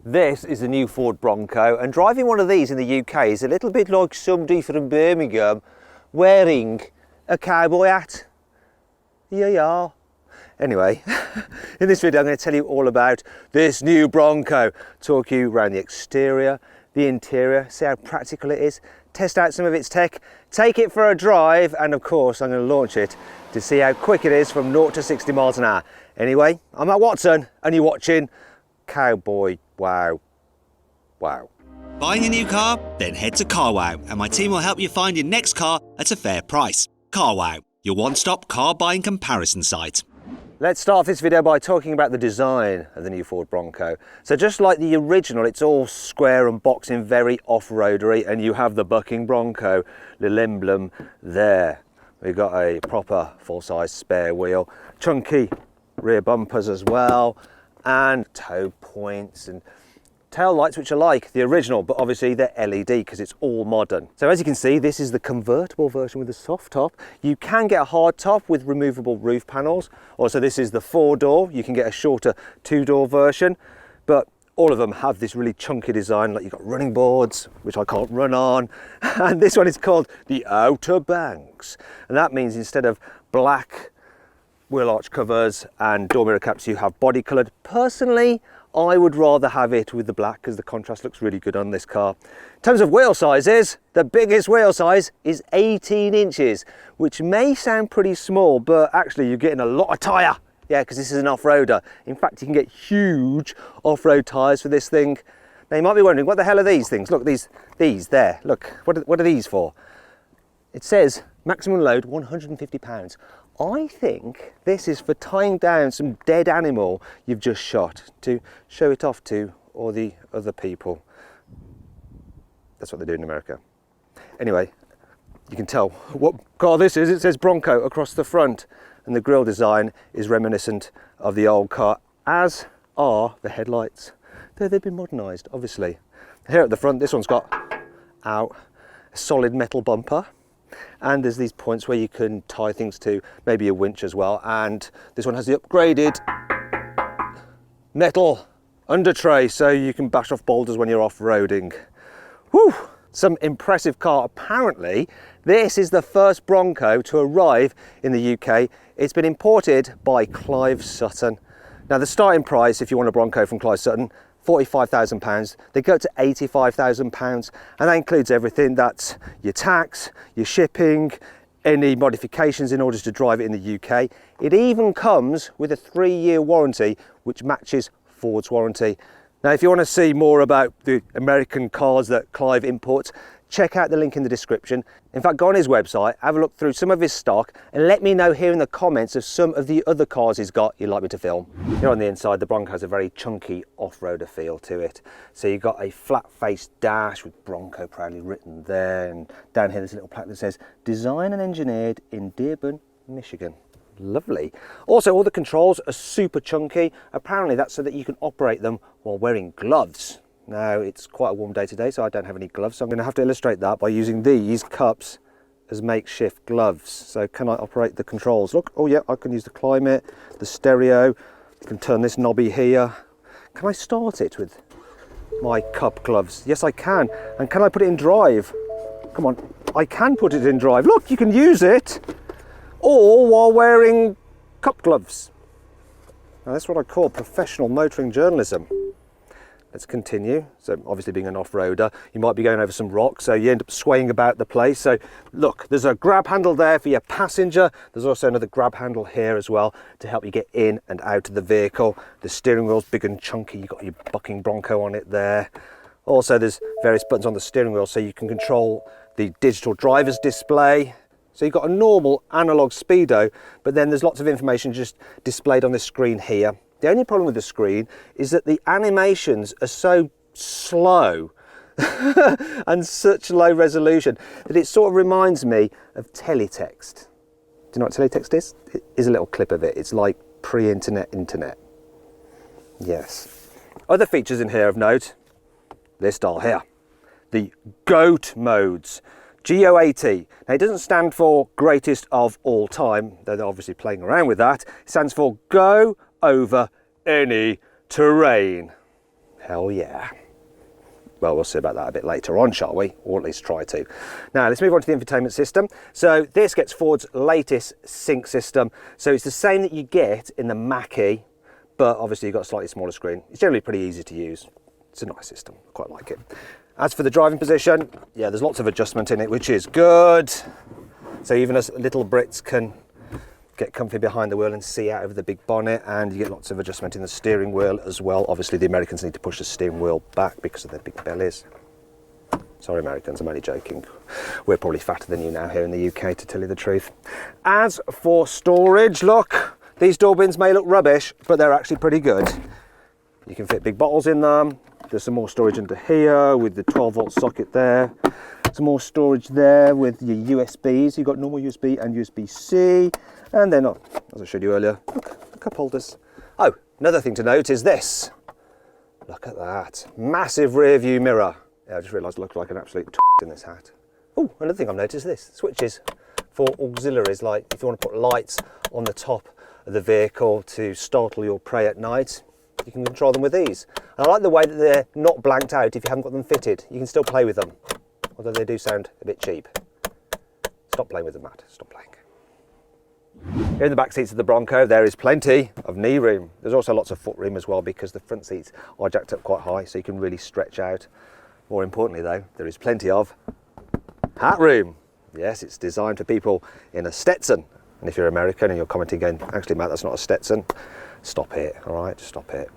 This is a new Ford Bronco, and driving one of these in the UK is a little bit like somebody from Birmingham wearing a cowboy hat. Yeah. Anyway, in this video I'm going to tell you all about this new Bronco, talk you around the exterior, the interior, see how practical it is, test out some of its tech, take it for a drive, and of course I'm going to launch it to see how quick it is from 0 to 60 miles an hour. Anyway, I'm Matt Watson and you're watching Cowboy Wow. Buying a new car? Then head to Carwow and my team will help you find your next car at a fair price. Carwow, your one-stop car buying comparison site. Let's start this video by talking about the design of the new Ford Bronco. So just like the original, it's all square and boxing, very off-roadery, and you have the bucking Bronco, little emblem there. We've got a proper full-size spare wheel, chunky rear bumpers as well, and toe points and tail lights, which are like the original, but obviously they're LED because it's all modern. So as you can see, this is the convertible version with the soft top. You can get a hard top with removable roof panels. Also, this is the 4-door. You can get a shorter 2-door version, but all of them have this really chunky design. Like you've got running boards, which I can't run on, and this one is called the Outer Banks, and that means instead of black wheel arch covers and door mirror caps, you have body coloured. Personally, I would rather have it with the black because the contrast looks really good on this car. In terms of wheel sizes, the biggest wheel size is 18 inches, which may sound pretty small, but actually you're getting a lot of tyre. Yeah, because this is an off-roader. In fact, you can get huge off-road tyres for this thing. Now you might be wondering, what the hell are these things? Look, these there, look, what are these for? It says maximum load 150 pounds. I think this is for tying down some dead animal you've just shot to show it off to all the other people. That's what they do in America. Anyway, you can tell what car this is. It says Bronco across the front, and the grille design is reminiscent of the old car, as are the headlights, though they've been modernised, obviously. Here at the front, this one's got a solid metal bumper. And there's these points where you can tie things to, maybe a winch as well. And this one has the upgraded metal under tray, so you can bash off boulders when you're off-roading. Whew! Some impressive car. Apparently, this is the first Bronco to arrive in the UK. It's been imported by Clive Sutton. Now, the starting price, if you want a Bronco from Clive Sutton, £45,000. They go to £85,000, and that includes everything. That's your tax, your shipping, any modifications in order to drive it in the UK. It even comes with a 3-year warranty, which matches Ford's warranty. Now, if you want to see more about the American cars that Clive imports, check out the link in the description. In fact, go on his website, have a look through some of his stock, and let me know here in the comments of some of the other cars he's got you'd like me to film. Here on the inside, the Bronco has a very chunky off-roader feel to it. So you've got a flat-faced dash with Bronco proudly written there, and down here there's a little plaque that says, designed and engineered in Dearborn, Michigan. Lovely. Also, all the controls are super chunky. Apparently that's so that you can operate them while wearing gloves. Now, it's quite a warm day today, so I don't have any gloves, so I'm going to have to illustrate that by using these cups as makeshift gloves. So can I operate the controls? Look, oh yeah, I can use the climate, the stereo, I can turn this knobby here. Can I start it with my cup gloves? Yes, I can. And can I put it in drive? Come on, I can put it in drive. Look, you can use it all while wearing cup gloves. Now, that's what I call professional motoring journalism. Let's continue. So obviously being an off-roader, you might be going over some rocks, so you end up swaying about the place. So look, there's a grab handle there for your passenger. There's also another grab handle here as well to help you get in and out of the vehicle. The steering wheel's big and chunky. You've got your bucking Bronco on it there. Also, there's various buttons on the steering wheel so you can control the digital driver's display. So you've got a normal analog speedo, but then there's lots of information just displayed on this screen here. The only problem with the screen is that the animations are so slow and such low resolution that it sort of reminds me of teletext. Do you know what teletext is? It is a little clip of it. It's like pre-internet internet. Yes. Other features in here of note, this dial here, the GOAT modes. GOAT. Now, it doesn't stand for greatest of all time, though they're obviously playing around with that. It stands for go over any terrain. Hell yeah. Well, we'll see about that a bit later on, shall we? Or at least try to. Now, let's move on to the infotainment system. So this gets Ford's latest sync system. So it's the same that you get in the Mach-E, but obviously you've got a slightly smaller screen. It's generally pretty easy to use. It's a nice system, quite like it. As for the driving position, yeah, there's lots of adjustment in it, which is good. So even us little Brits can get comfy behind the wheel and see out over the big bonnet, and you get lots of adjustment in the steering wheel as well. Obviously the Americans need to push the steering wheel back because of their big bellies. Sorry Americans, I'm only joking. We're probably fatter than you now here in the UK, to tell you the truth. As for storage, look, these door bins may look rubbish, but they're actually pretty good. You can fit big bottles in them. There's some more storage under here with the 12-volt socket there. Some more storage there with your USBs. You've got normal USB and USB-C. And then, as I showed you earlier, look, cup holders. Oh, another thing to note is this. Look at that. Massive rear view mirror. Yeah, I just realised I look like an absolute in this hat. Oh, another thing I've noticed is this. Switches for auxiliaries, like if you want to put lights on the top of the vehicle to startle your prey at night, you can control them with these. And I like the way that they're not blanked out if you haven't got them fitted. You can still play with them, although they do sound a bit cheap. Stop playing with them, Matt. Stop playing. Here in the back seats of the Bronco, there is plenty of knee room. There's also lots of foot room as well, because the front seats are jacked up quite high, so you can really stretch out. More importantly though, there is plenty of hat room. Yes, it's designed for people in a Stetson. And if you're American and you're commenting going, actually Matt, that's not a Stetson, stop it, all right, just stop it.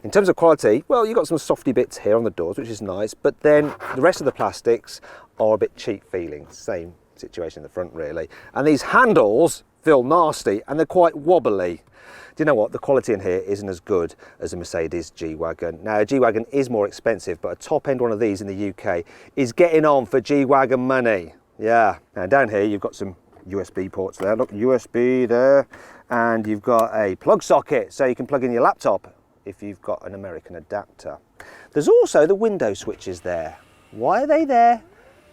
In terms of quality, well, you've got some softy bits here on the doors, which is nice, but then the rest of the plastics are a bit cheap feeling. Same situation in the front really. And these handles feel nasty and they're quite wobbly. Do you know what? The quality in here isn't as good as a Mercedes G-Wagon. Now, a G-Wagon is more expensive, but a top-end one of these in the UK is getting on for G-Wagon money. Yeah. Now, down here, you've got some USB ports there. Look, USB there. And you've got a plug socket, so you can plug in your laptop if you've got an American adapter. There's also the window switches there. Why are they there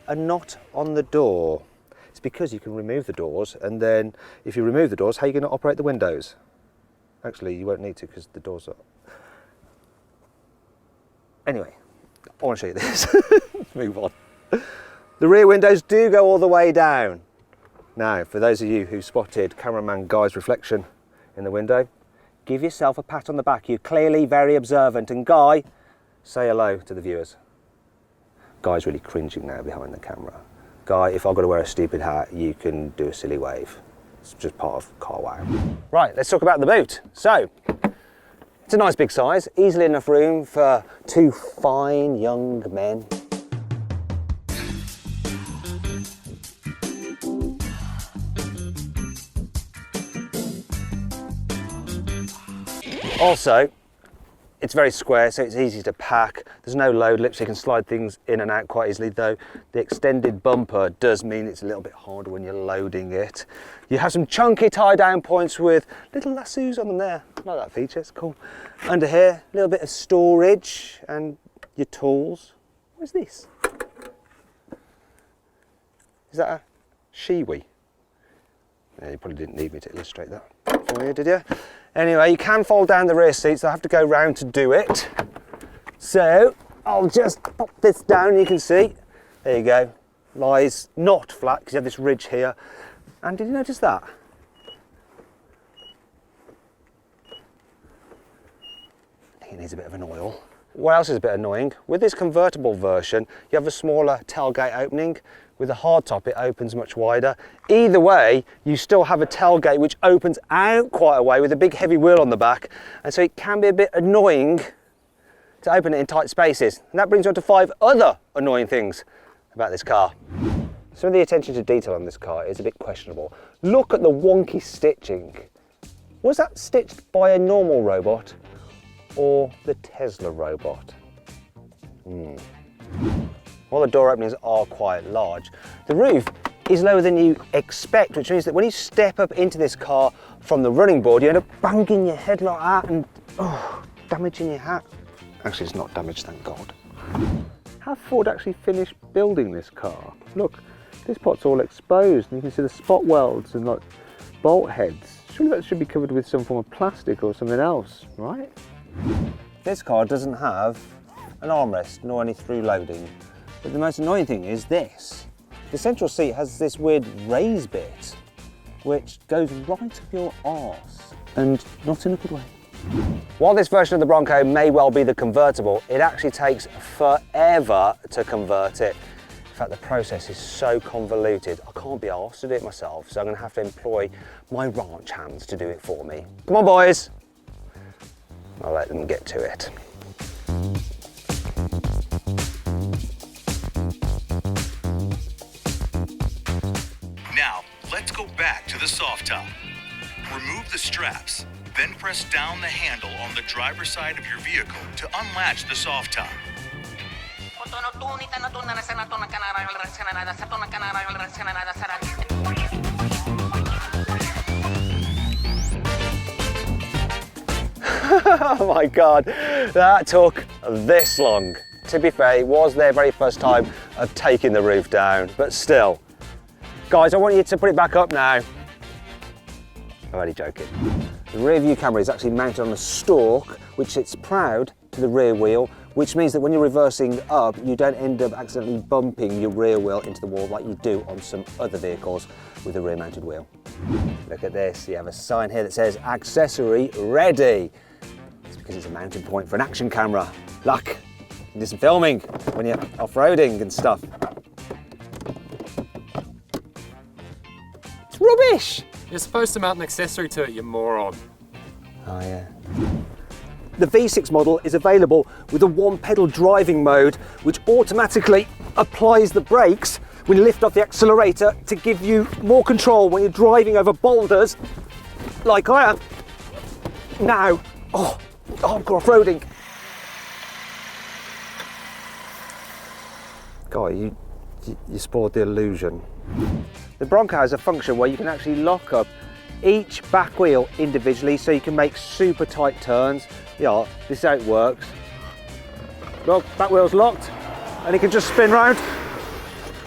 and not on the door? It's because you can remove the doors, and then if you remove the doors, how are you going to operate the windows? Actually, you won't need to because the doors are... Anyway, I want to show you this. Let's move on. The rear windows do go all the way down. Now, for those of you who spotted cameraman Guy's reflection in the window, give yourself a pat on the back. You're clearly very observant. And Guy, say hello to the viewers. Guy's really cringing now behind the camera. Guy, if I've got to wear a stupid hat, you can do a silly wave. It's just part of carwow. Right, let's talk about the boot. So, it's a nice big size, easily enough room for two fine young men. Also, it's very square, so it's easy to pack. There's no load lip, so you can slide things in and out quite easily, though the extended bumper does mean it's a little bit harder when you're loading it. You have some chunky tie-down points with little lassos on them there. I like that feature, it's cool. Under here, a little bit of storage and your tools. What is this? Is that a Shiwi? Yeah, you probably didn't need me to illustrate that for you, did you? Anyway, you can fold down the rear seats. I have to go round to do it. So I'll just pop this down, you can see. There you go. Lies not flat because you have this ridge here. And did you notice that? I think it needs a bit of an oil. What else is a bit annoying? With this convertible version, you have a smaller tailgate opening. With a hardtop, it opens much wider. Either way, you still have a tailgate which opens out quite a way with a big heavy wheel on the back. And so it can be a bit annoying to open it in tight spaces. And that brings on to 5 other annoying things about this car. Some of the attention to detail on this car is a bit questionable. Look at the wonky stitching. Was that stitched by a normal robot or the Tesla robot? Well, the door openings are quite large. The roof is lower than you expect, which means that when you step up into this car from the running board, you end up banging your head like that and damaging your hat. Actually, it's not damaged, thank God. Have Ford actually finished building this car? Look, this pot's all exposed and you can see the spot welds and like bolt heads. Surely that should be covered with some form of plastic or something else, right? This car doesn't have an armrest nor any through loading. But the most annoying thing is this. The central seat has this weird raised bit which goes right up your arse, and not in a good way. While this version of the Bronco may well be the convertible, it actually takes forever to convert it. In fact, the process is so convoluted, I can't be arsed to do it myself, so I'm going to have to employ my ranch hands to do it for me. Come on, boys. I'll let them get to it. Now, let's go back to the soft top. Remove the straps, then press down the handle on the driver's side of your vehicle to unlatch the soft top. Oh my God, that took this long. To be fair, it was their very first time of taking the roof down, but still. Guys, I want you to put it back up now. I'm only joking. The rear view camera is actually mounted on a stalk, which sits proud to the rear wheel, which means that when you're reversing up, you don't end up accidentally bumping your rear wheel into the wall like you do on some other vehicles with a rear mounted wheel. Look at this, you have a sign here that says accessory ready. It's because it's a mounting point for an action camera. Look, you can do some filming when you're off-roading and stuff. It's rubbish. You're supposed to mount an accessory to it, you moron. Oh yeah. The V6 model is available with a one-pedal driving mode, which automatically applies the brakes when you lift off the accelerator to give you more control when you're driving over boulders, like I am now. Oh, hardcore off-roading. God, you spoiled the illusion. The Bronco has a function where you can actually lock up each back wheel individually so you can make super tight turns. Yeah, this is how it works. Look, back wheel's locked and it can just spin round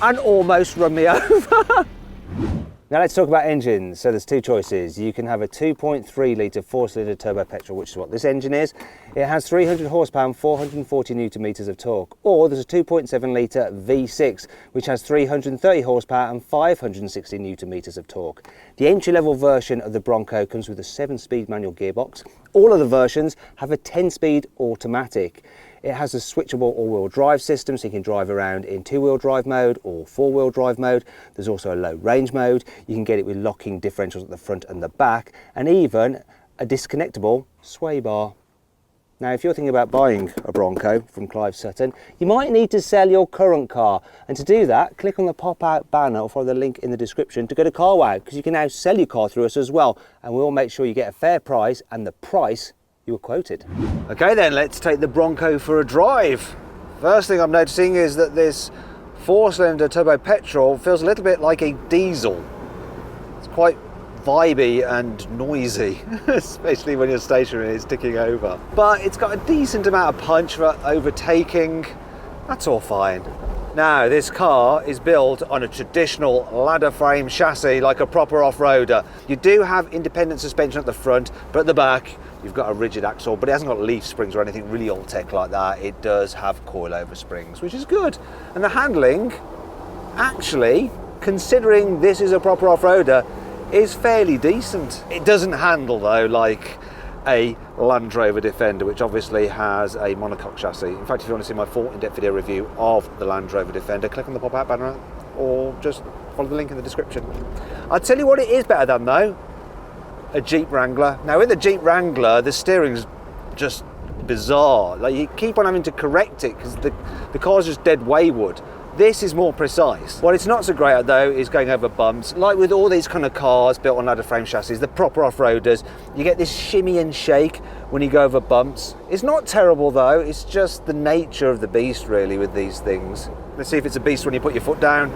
and almost run me over. Now let's talk about engines. So there's two choices. You can have a 2.3 litre 4-cylinder turbo petrol, which is what this engine is. It has 300 horsepower and 440 newton meters of torque. Or there's a 2.7 litre V6, which has 330 horsepower and 560 newton meters of torque. The entry-level version of the Bronco comes with a 7-speed manual gearbox. All of the versions have a 10-speed automatic. It has a switchable all-wheel drive system, so you can drive around in 2-wheel drive mode or 4-wheel drive mode. There's also a low range mode. You can get it with locking differentials at the front and the back, and even a disconnectable sway bar. Now, if you're thinking about buying a Bronco from Clive Sutton, you might need to sell your current car. And to do that, click on the pop-out banner or follow the link in the description to go to Carwow, because you can now sell your car through us as well. And we'll make sure you get a fair price and the price you were quoted. Okay then, let's take the Bronco for a drive. First thing I'm noticing is that this 4-cylinder turbo petrol feels a little bit like a diesel. It's quite vibey and noisy, especially when you're stationary and it's ticking over. But it's got a decent amount of punch for overtaking. That's all fine. Now, this car is built on a traditional ladder frame chassis like a proper off-roader. You do have independent suspension at the front, but at the back you've got a rigid axle, but it hasn't got leaf springs or anything really old tech like that. It does have coilover springs, which is good. And the handling, actually, considering this is a proper off-roader, is fairly decent. It doesn't handle though like a Land Rover Defender, which obviously has a monocoque chassis. In fact, if you want to see my full in-depth video review of the Land Rover Defender, click on the pop-out banner or just follow the link in the description. I'll tell you what it is better than though, a Jeep Wrangler. Now with the Jeep Wrangler, the steering's just bizarre. Like, you keep on having to correct it because the car's just dead wayward. This is more precise. What it's not so great at though is going over bumps. Like with all these kind of cars built on ladder frame chassis, the proper off-roaders, you get this shimmy and shake when you go over bumps. It's not terrible though, it's just the nature of the beast really with these things. Let's see if it's a beast when you put your foot down.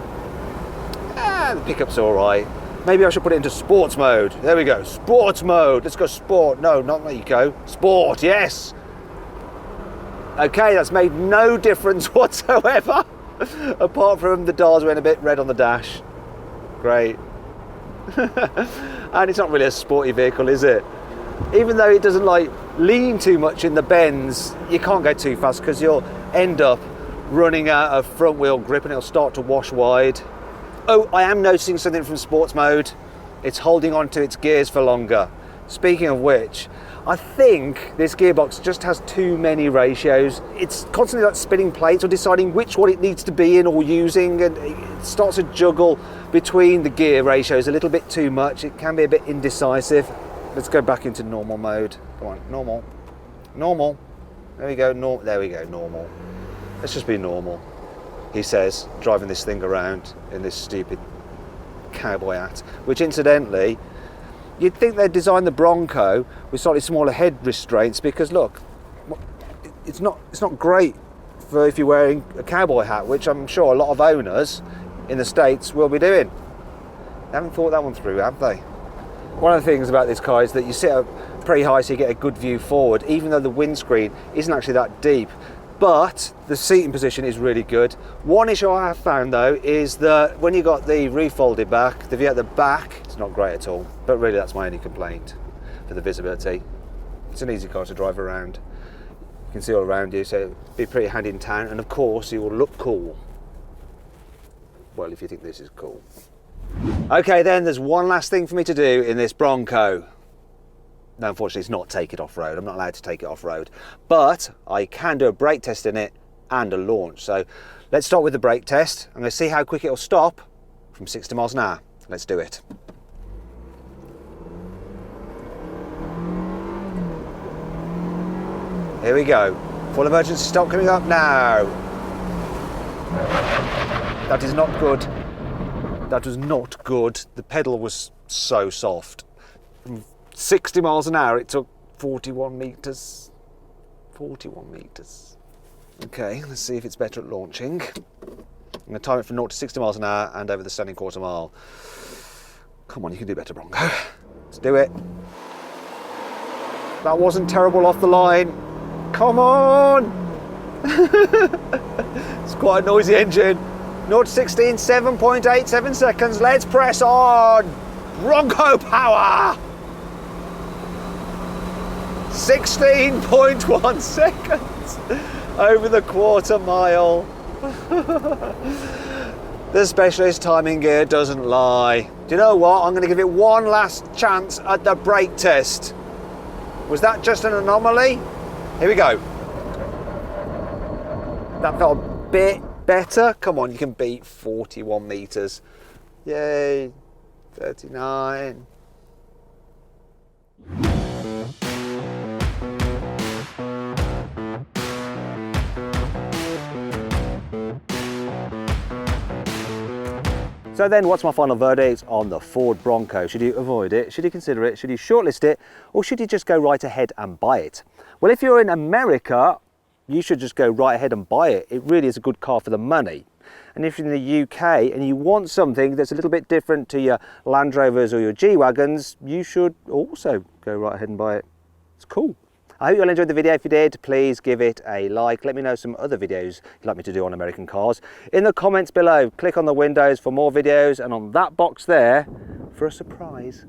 The pickup's all right. Maybe I should put it into sports mode. There we go, sports mode. Let's go sport. No, not there you go. Sport, yes. Okay, that's made no difference whatsoever. Apart from the dials went a bit red on the dash. Great. And it's not really a sporty vehicle, is it? Even though it doesn't like lean too much in the bends, you can't go too fast because you'll end up running out of front wheel grip and it'll start to wash wide. Oh, I am noticing something from sports mode. It's holding on to its gears for longer. Speaking of which, I think this gearbox just has too many ratios. It's constantly like spinning plates or deciding which one it needs to be in or using, and it starts to juggle between the gear ratios a little bit too much. It can be a bit indecisive. Let's go back into normal mode. Come on, normal. Normal. There we go, there we go, normal. Let's just be normal, he says, driving this thing around in this stupid cowboy hat, which incidentally, you'd think they'd design the Bronco with slightly smaller head restraints because look, it's not great for if you're wearing a cowboy hat, which I'm sure a lot of owners in the States will be doing. They haven't thought that one through, have they? One of the things about this car is that you sit up pretty high so you get a good view forward, even though the windscreen isn't actually that deep. But the seating position is really good. One issue I have found though is that when you got the roof folded back, the view at the back, it's not great at all. But really that's my only complaint for the visibility. It's an easy car to drive around. You can see all around you, so it'll be pretty handy in town. And of course you will look cool. Well, if you think this is cool. Okay then, there's one last thing for me to do in this Bronco. No, unfortunately, it's not take it off-road. I'm not allowed to take it off-road. But I can do a brake test in it and a launch. So let's start with the brake test. I'm going to see how quick it'll stop from 60 miles an hour. Let's do it. Here we go. Full emergency stop coming up now. That is not good. That was not good. The pedal was so soft. 60 miles an hour, it took 41 metres. 41 metres. Okay, let's see if it's better at launching. I'm going to time it from 0 to 60 miles an hour and over the standing quarter mile. Come on, you can do better, Bronco. Let's do it. That wasn't terrible off the line. Come on! It's quite a noisy engine. 0 to 16, 7.87 seconds. Let's press on! Bronco power! 16.1 seconds over the quarter mile. The specialist timing gear doesn't lie. Do you know what? I'm going to give it one last chance at the brake test. Was that just an anomaly? Here we go. That felt a bit better. Come on, you can beat 41 metres. Yay, 39. So then, what's my final verdict on the Ford Bronco? Should you avoid it? Should you consider it? Should you shortlist it? Or should you just go right ahead and buy it? Well, if you're in America, you should just go right ahead and buy it. It really is a good car for the money. And if you're in the UK and you want something that's a little bit different to your Land Rovers or your G-Wagons, you should also go right ahead and buy it. It's cool. I hope you all enjoyed the video. If you did, please give it a like. Let me know some other videos you'd like me to do on American cars in the comments below. Click on the windows for more videos and on that box there for a surprise.